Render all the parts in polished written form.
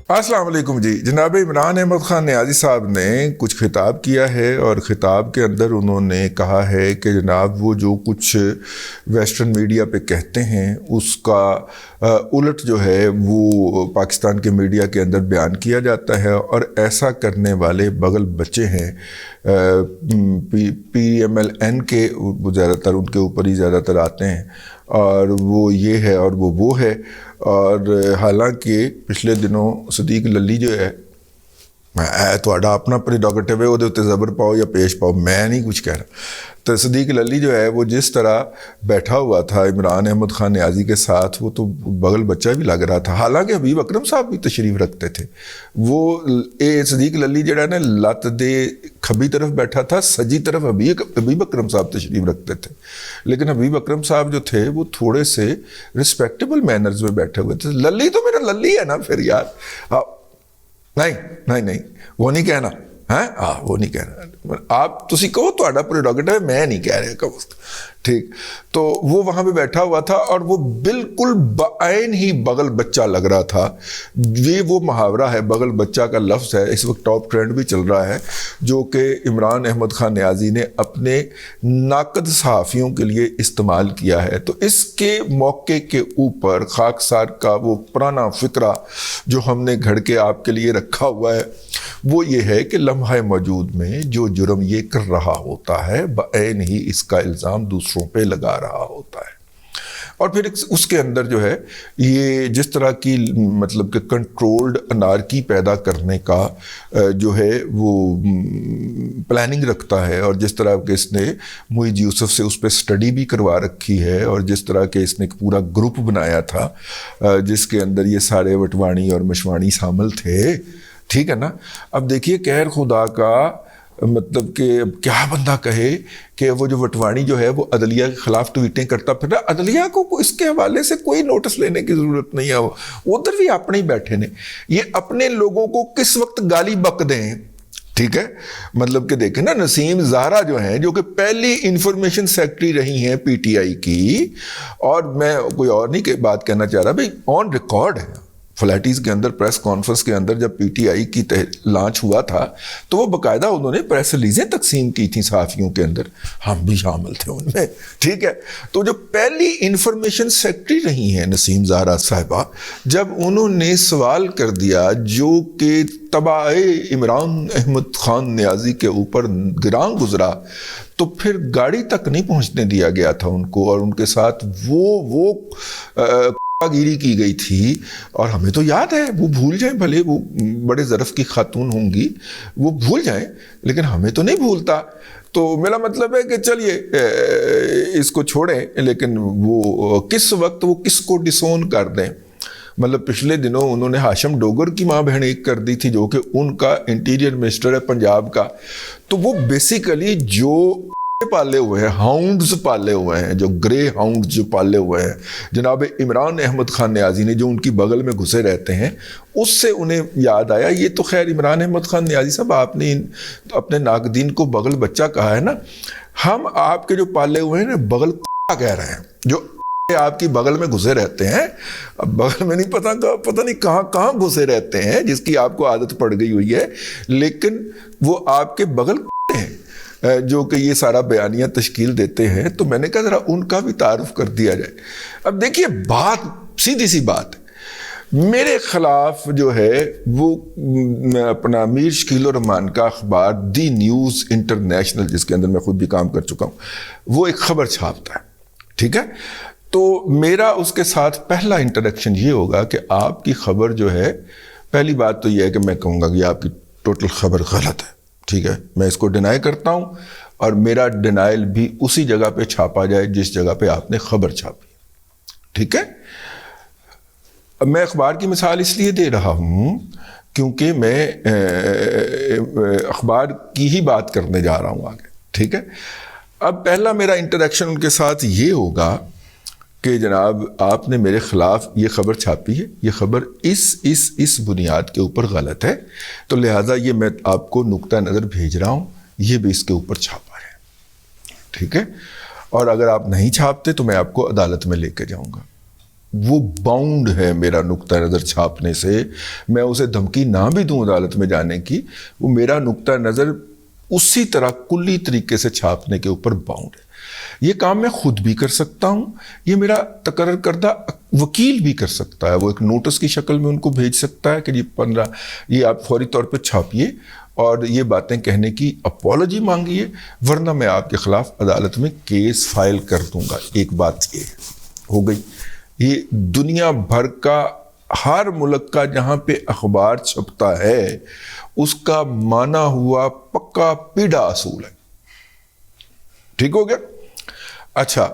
السلام علیکم جی. جناب عمران احمد خان نیازی صاحب نے کچھ خطاب کیا ہے اور خطاب کے اندر انہوں نے کہا ہے کہ جناب وہ جو کچھ ویسٹرن میڈیا پہ کہتے ہیں اس کا الٹ جو ہے وہ پاکستان کے میڈیا کے اندر بیان کیا جاتا ہے، اور ایسا کرنے والے بغل بچے ہیں پی ایم ایل این کے، زیادہ تر ان کے اوپر ہی زیادہ تر آتے ہیں، اور وہ یہ ہے اور وہ ہے. اور حالانکہ پچھلے دنوں صدیق للی جو ہے، تھوڑا اپنا پریروگیٹو ہے، وہ اتنے زبر پاؤ یا پیش پاؤ، میں نہیں کچھ کہہ رہا. تو صدیق للی جو ہے وہ جس طرح بیٹھا ہوا تھا عمران احمد خان نیازی کے ساتھ، وہ تو بغل بچہ بھی لگ رہا تھا. حالانکہ حبیب اکرم صاحب بھی تشریف رکھتے تھے. وہ صدیق للی جڑا نا لت دے کھبی طرف بیٹھا تھا، سجی طرف حبیب اکرم صاحب تشریف رکھتے تھے. لیکن حبیب اکرم صاحب جو تھے وہ تھوڑے سے رسپیکٹیبل مینرز میں بیٹھے ہوئے تھے. للی تو میرا للی ہے نا پھر یار. نہیں وہ نہیں کہنا ہے، وہ نہیں کہنا. آپ تسی کہو تہاڈا پریروگیٹو ہے، میں نہیں کہہ رہا کہو. ٹھیک. تو وہ وہاں پہ بیٹھا ہوا تھا اور وہ بالکل بعین ہی بغل بچہ لگ رہا تھا. یہ وہ محاورہ ہے، بغل بچہ کا لفظ ہے، اس وقت ٹاپ ٹرینڈ بھی چل رہا ہے، جو کہ عمران احمد خان نیازی نے اپنے ناقد صحافیوں کے لیے استعمال کیا ہے. تو اس کے موقع کے اوپر خاکسار کا وہ پرانا فقرہ جو ہم نے گھڑ کے آپ کے لیے رکھا ہوا ہے، وہ یہ ہے کہ لمحہ موجود میں جو جرم یہ کر رہا ہوتا ہے، بعین ہی اس کا الزام دوسروں پہ لگا رہا ہوتا ہے. اور پھر اس کے اندر جو ہے یہ جس طرح کی مطلب کہ کنٹرولڈ انارکی پیدا کرنے کا جو ہے وہ پلاننگ رکھتا ہے، اور جس طرح کہ اس نے معید یوسف سے اس پہ سٹڈی بھی کروا رکھی ہے، اور جس طرح کہ اس نے ایک پورا گروپ بنایا تھا جس کے اندر یہ سارے وٹوانی اور مشوانی شامل تھے. ٹھیک ہے نا. اب دیکھیے قہر خدا کا مطلب کہ اب کیا بندہ کہے کہ وہ جو وٹوانی جو ہے وہ عدلیہ کے خلاف ٹویٹیں کرتا پھر رہا. عدلیہ کو اس کے حوالے سے کوئی نوٹس لینے کی ضرورت نہیں ہے. ادھر بھی اپنے ہی بیٹھے نے. یہ اپنے لوگوں کو کس وقت گالی بک دیں. ٹھیک ہے. مطلب کہ دیکھیں نا، نسیم زہرا جو ہیں، جو کہ پہلی انفارمیشن سیکرٹری رہی ہیں پی ٹی آئی کی، اور میں کوئی اور نہیں کہ بات کہنا چاہ رہا بھائی، آن ریکارڈ ہے فلیٹیز کے اندر پریس کانفرنس کے اندر جب پی ٹی آئی کی لانچ ہوا تھا تو وہ باقاعدہ انہوں نے پریس ریلیزیں تقسیم کی تھیں صحافیوں کے اندر، ہم بھی شامل تھے ان میں. ٹھیک ہے. تو جو پہلی انفارمیشن سیکرٹری رہی ہیں نسیم زہرا صاحبہ، جب انہوں نے سوال کر دیا جو کہ تباہ عمران احمد خان نیازی کے اوپر گراں گزرا، تو پھر گاڑی تک نہیں پہنچنے دیا گیا تھا ان کو، اور ان کے ساتھ وہ گیری کی گئی تھی. اور ہمیں تو یاد ہے، وہ بھول جائیں، بھلے وہ بڑے ظرف کی خاتون ہوں گی، وہ بھول جائیں، لیکن ہمیں تو نہیں بھولتا. تو میرا مطلب ہے کہ چلیے اس کو چھوڑیں، لیکن وہ کس وقت وہ کس کو ڈسون کر دیں. مطلب پچھلے دنوں انہوں نے ہاشم ڈوگر کی ماں بہن ایک کر دی تھی، جو کہ ان کا انٹیریئر منسٹر ہے پنجاب کا. تو وہ بیسیکلی جو پالے ہوئے ہیں، ہاؤنڈز پالے ہوئے ہیں، جو گرے ہاؤنڈز جو پالے ہوئے ہیں جناب عمران احمد خان نیازی نے، جو ان کی بغل میں گھسے رہتے ہیں، اس سے انہیں یاد آیا. یہ تو خیر عمران احمد خان نیازی صاحب، آپ نے اپنے ناقدین کو بغل بچہ کہا ہے نا، ہم آپ کے جو پالے ہوئے ہیں بغل کہہ رہے ہیں، جو آپ کی بغل میں گھسے رہتے ہیں. اب بغل میں نہیں پتہ نہیں کہاں گھسے رہتے ہیں، جس کی آپ کو عادت پڑ گئی ہوئی ہے، لیکن وہ آپ کے بغل ہیں جو کہ یہ سارا بیانیہ تشکیل دیتے ہیں. تو میں نے کہا ذرا ان کا بھی تعارف کر دیا جائے. اب دیکھیے بات سیدھی سی بات، میرے خلاف جو ہے وہ اپنا میر شکیل الرحمان کا اخبار دی نیوز انٹرنیشنل، جس کے اندر میں خود بھی کام کر چکا ہوں، وہ ایک خبر چھاپتا ہے. ٹھیک ہے. تو میرا اس کے ساتھ پہلا انٹریکشن یہ ہوگا کہ آپ کی خبر جو ہے، پہلی بات تو یہ ہے کہ میں کہوں گا کہ آپ کی ٹوٹل خبر غلط ہے. ٹھیک ہے. میں اس کو ڈینائی کرتا ہوں، اور میرا ڈینائل بھی اسی جگہ پہ چھاپا جائے جس جگہ پہ آپ نے خبر چھاپی. ٹھیک ہے. اب میں اخبار کی مثال اس لیے دے رہا ہوں کیونکہ میں اخبار کی ہی بات کرنے جا رہا ہوں آگے. ٹھیک ہے. اب پہلا میرا انٹریکشن ان کے ساتھ یہ ہوگا کہ جناب آپ نے میرے خلاف یہ خبر چھاپی ہے، یہ خبر اس بنیاد کے اوپر غلط ہے، تو لہٰذا یہ میں آپ کو نقطہ نظر بھیج رہا ہوں، یہ بھی اس کے اوپر چھاپا ہے. ٹھیک ہے. اور اگر آپ نہیں چھاپتے تو میں آپ کو عدالت میں لے کے جاؤں گا. وہ باؤنڈ ہے میرا نقطہ نظر چھاپنے سے. میں اسے دھمکی نہ بھی دوں عدالت میں جانے کی, وہ میرا نقطہ نظر اسی طرح کلی طریقے سے چھاپنے کے اوپر باؤنڈ ہے. یہ کام میں خود بھی کر سکتا ہوں, یہ میرا تقرر کردہ وکیل بھی کر سکتا ہے. وہ ایک نوٹس کی شکل میں ان کو بھیج سکتا ہے کہ یہ آپ فوری طور پہ چھاپیے اور یہ باتیں کہنے کی اپالوجی مانگیے, ورنہ میں آپ کے خلاف عدالت میں کیس فائل کر دوں گا. ایک بات یہ ہو گئی. یہ دنیا بھر کا ہر ملک کا جہاں پہ اخبار چھپتا ہے اس کا مانا ہوا پکا پیڑا اصول ہے. ٹھیک ہو گیا؟ اچھا,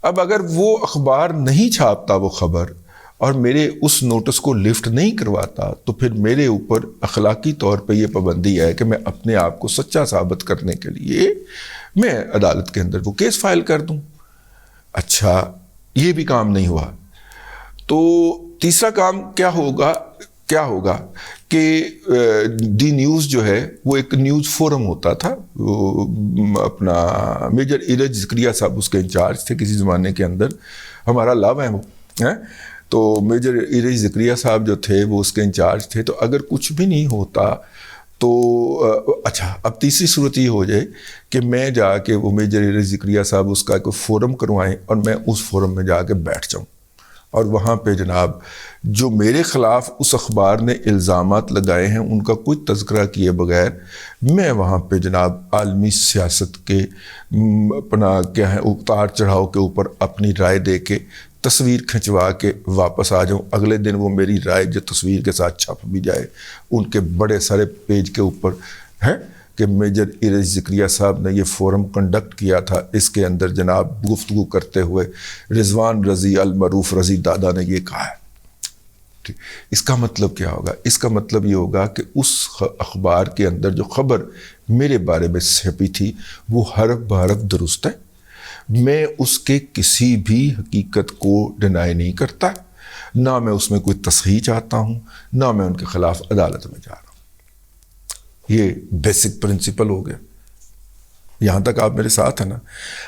اب اگر وہ اخبار نہیں چھاپتا وہ خبر اور میرے اس نوٹس کو لفٹ نہیں کرواتا تو پھر میرے اوپر اخلاقی طور پہ یہ پابندی ہے کہ میں اپنے آپ کو سچا ثابت کرنے کے لیے میں عدالت کے اندر وہ کیس فائل کر دوں. اچھا, یہ بھی کام نہیں ہوا تو تیسرا کام کیا ہوگا کہ ڈی نیوز جو ہے وہ ایک نیوز فورم ہوتا تھا. اپنا میجر ایرج زکریا صاحب اس کے انچارج تھے کسی زمانے کے اندر, ہمارا لاو ہے وہ. تو میجر ایرج زکریا صاحب جو تھے وہ اس کے انچارج تھے. تو اگر کچھ بھی نہیں ہوتا تو اچھا, اب تیسری صورت یہ ہو جائے کہ میں جا کے وہ میجر ایرج زکریا صاحب اس کا کوئی فورم کروائیں اور میں اس فورم میں جا کے بیٹھ جاؤں اور وہاں پہ جناب جو میرے خلاف اس اخبار نے الزامات لگائے ہیں ان کا کوئی تذکرہ کیے بغیر میں وہاں پہ جناب عالمی سیاست کے اپنا کیا ہے اتار چڑھاؤ کے اوپر اپنی رائے دے کے تصویر کھنچوا کے واپس آ جاؤں. اگلے دن وہ میری رائے جو تصویر کے ساتھ چھپ بھی جائے ان کے بڑے سارے پیج کے اوپر ہے کہ میجر ایرج زکریا صاحب نے یہ فورم کنڈکٹ کیا تھا, اس کے اندر جناب گفتگو کرتے ہوئے رضوان رضی المعروف رضی دادا نے یہ کہا ہے. اس کا مطلب کیا ہوگا؟ اس کا مطلب یہ ہوگا کہ اس اخبار کے اندر جو خبر میرے بارے میں چھپی تھی وہ حرف بحرف درست ہے. میں اس کے کسی بھی حقیقت کو ڈینائی نہیں کرتا, نہ میں اس میں کوئی تصحیح چاہتا ہوں, نہ میں ان کے خلاف عدالت میں جا رہا ہوں. یہ بیسک پرنسپل ہو گیا. یہاں تک آپ میرے ساتھ ہیں نا؟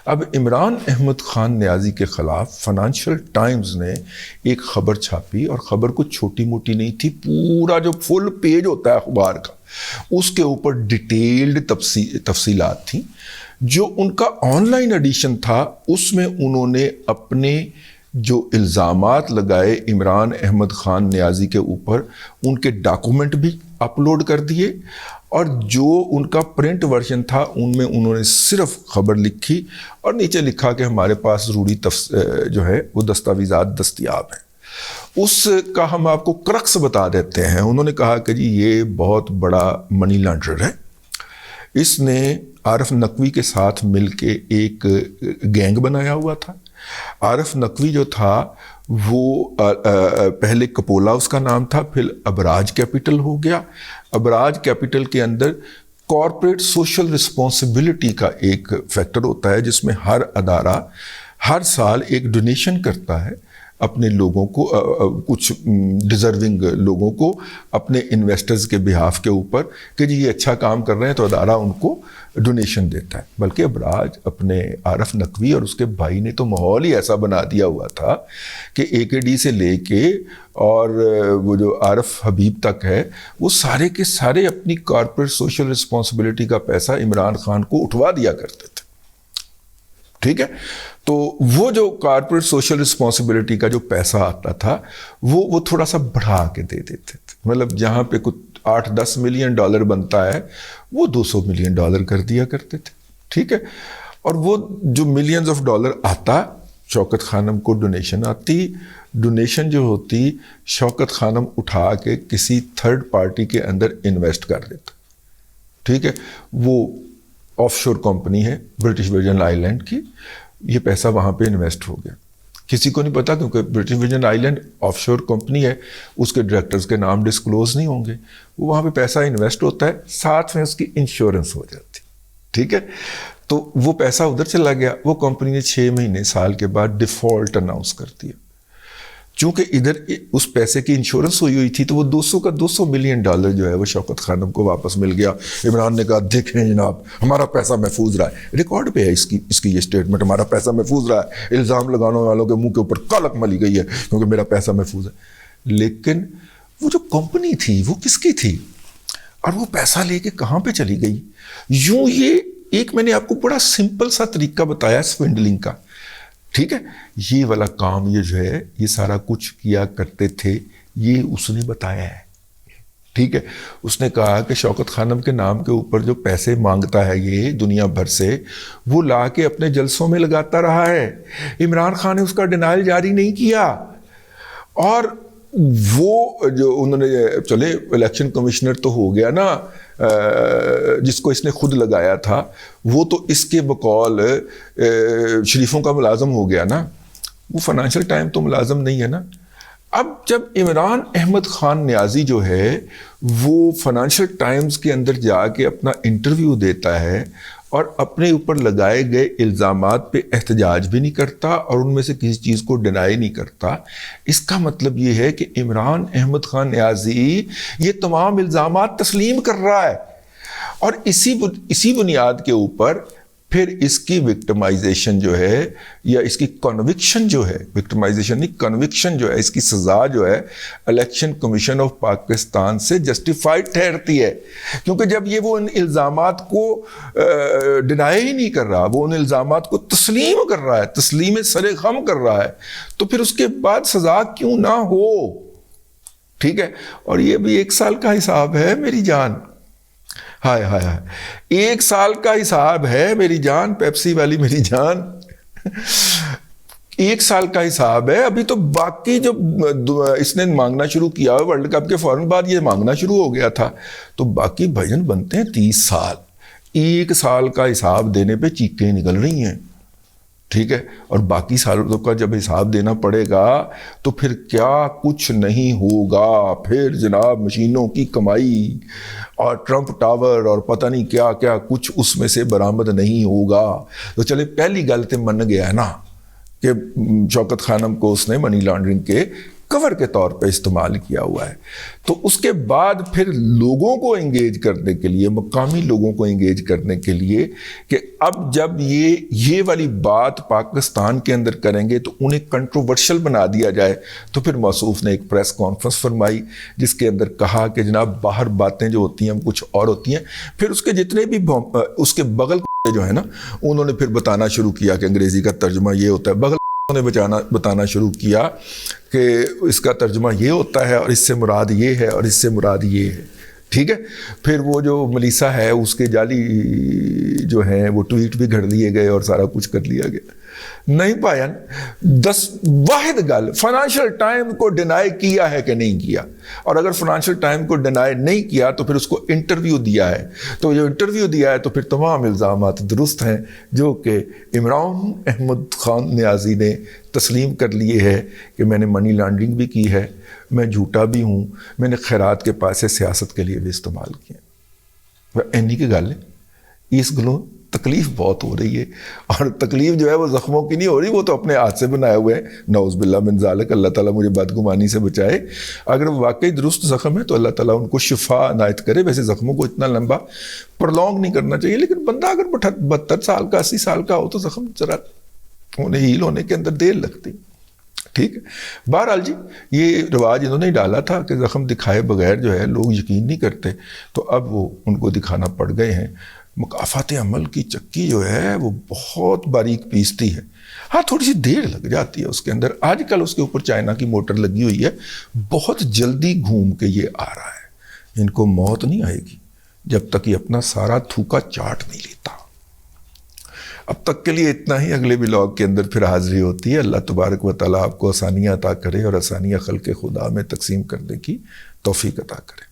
اب عمران احمد خان نیازی کے خلاف فائنانشل ٹائمز نے ایک خبر چھاپی اور خبر کچھ چھوٹی موٹی نہیں تھی, پورا جو فل پیج ہوتا ہے اخبار کا اس کے اوپر ڈیٹیلڈ تفصیلات تھیں. جو ان کا آن لائن ایڈیشن تھا اس میں انہوں نے اپنے جو الزامات لگائے عمران احمد خان نیازی کے اوپر ان کے ڈاکومنٹ بھی اپلوڈ کر دیے, اور جو ان کا پرنٹ ورژن تھا ان میں انہوں نے صرف خبر لکھی اور نیچے لکھا کہ ہمارے پاس ضروری جو ہے وہ دستاویزات دستیاب ہیں. اس کا ہم آپ کو کرکس بتا دیتے ہیں. انہوں نے کہا کہ جی یہ بہت بڑا منی لانڈرر ہے, اس نے عارف نقوی کے ساتھ مل کے ایک گینگ بنایا ہوا تھا. عارف نقوی جو تھا وہ پہلے کپولا اس کا نام تھا, پھر ابراج کیپٹل ہو گیا. ابراج کیپٹل کے اندر کارپوریٹ سوشل رسپانسبلٹی کا ایک فیکٹر ہوتا ہے جس میں ہر ادارہ ہر سال ایک ڈونیشن کرتا ہے اپنے لوگوں کو, کچھ ڈیزرونگ لوگوں کو اپنے انویسٹرز کے بہاف کے اوپر کہ جی یہ اچھا کام کر رہے ہیں تو ادارہ ان کو ڈونیشن دیتا ہے. بلکہ ابراج اپنے عارف نقوی اور اس کے بھائی نے تو ماحول ہی ایسا بنا دیا ہوا تھا کہ AKD سے لے کے اور وہ جو عارف حبیب تک ہے وہ سارے کے سارے اپنی کارپوریٹ سوشل رسپانسبلٹی کا پیسہ عمران خان کو اٹھوا دیا کرتے تھے. ٹھیک ہے, تو وہ جو کارپوریٹ سوشل رسپانسبلٹی کا جو پیسہ آتا تھا وہ تھوڑا سا بڑھا کے دے دیتے تھے. مطلب جہاں پہ کچھ $8-10 ملین بنتا ہے وہ $200 ملین کر دیا کرتے تھے. ٹھیک ہے, اور وہ جو ملینز آف ڈالر آتا شوکت خانم کو ڈونیشن آتی, ڈونیشن جو ہوتی شوکت خانم اٹھا کے کسی تھرڈ پارٹی کے اندر انویسٹ کر دیتا. ٹھیک ہے, وہ آف شور کمپنی ہے برٹش ورجن آئی لینڈ کی, یہ پیسہ وہاں پہ انویسٹ ہو گیا. کسی کو نہیں پتا کیونکہ British Virgin island offshore company ہے, اس کے ڈائریکٹرز کے نام ڈسکلوز نہیں ہوں گے. وہ وہاں پہ پیسہ انویسٹ ہوتا ہے, ساتھ میں اس کی انشورنس ہو جاتی. ٹھیک ہے, تو وہ پیسہ ادھر چلا گیا. وہ کمپنی نے 6 مہینے سال کے بعد ڈیفالٹ اناؤنس کر دیا. چونکہ ادھر اس پیسے کی انشورنس ہوئی تھی تو وہ 200 ملین ڈالر جو ہے وہ شوکت خانم کو واپس مل گیا. عمران نے کہا دیکھیں جناب ہمارا پیسہ محفوظ رہا ہے, ریکارڈ پہ ہے اس کی یہ اسٹیٹمنٹ, ہمارا پیسہ محفوظ رہا ہے, الزام لگانے والوں کے منہ کے اوپر کالک ملی گئی ہے کیونکہ میرا پیسہ محفوظ ہے. لیکن وہ جو کمپنی تھی وہ کس کی تھی اور وہ پیسہ لے کے کہاں پہ چلی گئی؟ یوں یہ ایک میں نے آپ کو بڑا سمپل سا طریقہ بتایا سوینڈلنگ کا, ٹھیک ہے, یہ والا کام یہ جو ہے یہ سارا کچھ کیا کرتے تھے, یہ اس نے بتایا ہے, ٹھیک ہے. اس نے کہا کہ شوکت خانم کے نام کے اوپر جو پیسے مانگتا ہے یہ دنیا بھر سے, وہ لا کے اپنے جلسوں میں لگاتا رہا ہے. عمران خان نے اس کا ڈینائل جاری نہیں کیا, اور وہ جو انہوں نے چلے الیکشن کمشنر تو ہو گیا نا جس کو اس نے خود لگایا تھا, وہ تو اس کے بقول شریفوں کا ملازم ہو گیا نا, وہ فائنینشیل ٹائم تو ملازم نہیں ہے نا. اب جب عمران احمد خان نیازی جو ہے وہ فائنینشیل ٹائمز کے اندر جا کے اپنا انٹرویو دیتا ہے اور اپنے اوپر لگائے گئے الزامات پہ احتجاج بھی نہیں کرتا اور ان میں سے کسی چیز کو ڈینائی نہیں کرتا, اس کا مطلب یہ ہے کہ عمران احمد خان نیازی یہ تمام الزامات تسلیم کر رہا ہے, اور اسی بنیاد کے اوپر پھر اس کی وکٹمائزیشن جو ہے یا اس کی کنوکشن جو ہے, وکٹمائزیشن نہیں کنوکشن جو ہے, اس کی سزا جو ہے الیکشن کمیشن آف پاکستان سے جسٹیفائڈ ٹھہرتی ہے. کیونکہ جب یہ وہ ان الزامات کو ڈینائی ہی نہیں کر رہا, وہ ان الزامات کو تسلیم کر رہا ہے, تسلیم سر خم کر رہا ہے, تو پھر اس کے بعد سزا کیوں نہ ہو, ٹھیک ہے. اور یہ بھی 1 سال کا حساب ہے میری جان, ہائے ہائے ہائے 1 سال کا حساب ہے میری جان, پیپسی والی میری جان, 1 سال کا حساب ہے. ابھی تو باقی جو اس نے مانگنا شروع کیا ورلڈ کپ کے فوراً بعد یہ مانگنا شروع ہو گیا تھا, تو باقی بھجن بنتے ہیں 30 سال. 1 سال کا حساب دینے پہ چیخیں نکل رہی ہیں, ٹھیک ہے. اور باقی سالوں کا جب حساب دینا پڑے گا تو پھر کیا کچھ نہیں ہوگا, پھر جناب مشینوں کی کمائی اور ٹرمپ ٹاور اور پتہ نہیں کیا کیا کچھ اس میں سے برآمد نہیں ہوگا. تو چلے پہلی گل تو من گیا ہے نا کہ شوکت خانم کو اس نے منی لانڈرنگ کے کور کے طور پہ استعمال کیا ہوا ہے. تو اس کے بعد پھر لوگوں کو انگیج کرنے کے لیے, مقامی لوگوں کو انگیج کرنے کے لیے کہ اب جب یہ والی بات پاکستان کے اندر کریں گے تو انہیں کنٹروورشل بنا دیا جائے, تو پھر موصوف نے ایک پریس کانفرنس فرمائی جس کے اندر کہا کہ جناب باہر باتیں جو ہوتی ہیں کچھ اور ہوتی ہیں. پھر اس کے جتنے بھی اس کے بغل جو ہے نا انہوں نے پھر بتانا شروع کیا کہ انگریزی کا ترجمہ یہ ہوتا ہے, بغل نے بتانا شروع کیا کہ اس کا ترجمہ یہ ہوتا ہے اور اس سے مراد یہ ہے اور اس سے مراد یہ ہے, ٹھیک ہے. پھر وہ جو ملیسا ہے اس کے جعلی جو ہیں وہ ٹویٹ بھی گھڑ لیے گئے اور سارا کچھ کر لیا گیا. نہیں پایا 10 واحد گل, فائنینشیل ٹائم کو ڈینائی کیا ہے کہ نہیں کیا, اور اگر فائنینشیل ٹائم کو ڈینائی نہیں کیا تو پھر اس کو انٹرویو دیا ہے, تو جو انٹرویو دیا ہے تو پھر تمام الزامات درست ہیں جو کہ عمران احمد خان نیازی نے تسلیم کر لیے ہے کہ میں نے منی لانڈرنگ بھی کی ہے, میں جھوٹا بھی ہوں, میں نے خیرات کے پیسے سیاست کے لیے بھی استعمال کیے. اینی کی گل ہے, اس گلوں تکلیف بہت ہو رہی ہے, اور تکلیف جو ہے وہ زخموں کی نہیں ہو رہی, وہ تو اپنے ہاتھ سے بنائے ہوئے ہیں. نعوذ باللہ من ذالک, اللہ تعالیٰ مجھے بدگمانی سے بچائے. اگر واقعی درست زخم ہے تو اللہ تعالیٰ ان کو شفا عنایت کرے. ویسے زخموں کو اتنا لمبا پرلونگ نہیں کرنا چاہیے, لیکن بندہ اگر 72 سال کا 80 سال کا ہو تو زخم ذرا انہیں ہیل ہونے کے اندر دیر لگتی, ٹھیک ہے. بہرحال جی یہ رواج انہوں نے ڈالا تھا کہ زخم دکھائے بغیر جو ہے لوگ یقین نہیں کرتے, تو اب وہ ان کو دکھانا پڑ گئے ہیں. مکافات عمل کی چکی جو ہے وہ بہت باریک پیستی ہے, ہاں تھوڑی سی دیر لگ جاتی ہے اس کے اندر. آج کل اس کے اوپر چائنا کی موٹر لگی ہوئی ہے, بہت جلدی گھوم کے یہ آ رہا ہے. ان کو موت نہیں آئے گی جب تک یہ اپنا سارا تھوکا چاٹ نہیں لیتا. اب تک کے لیے اتنا ہی, اگلے ولاگ کے اندر پھر حاضری ہوتی ہے. اللہ تبارک و تعالیٰ آپ کو آسانیاں عطا کرے اور آسانیاں خلق خدا میں تقسیم کرنے کی توفیق عطا کرے.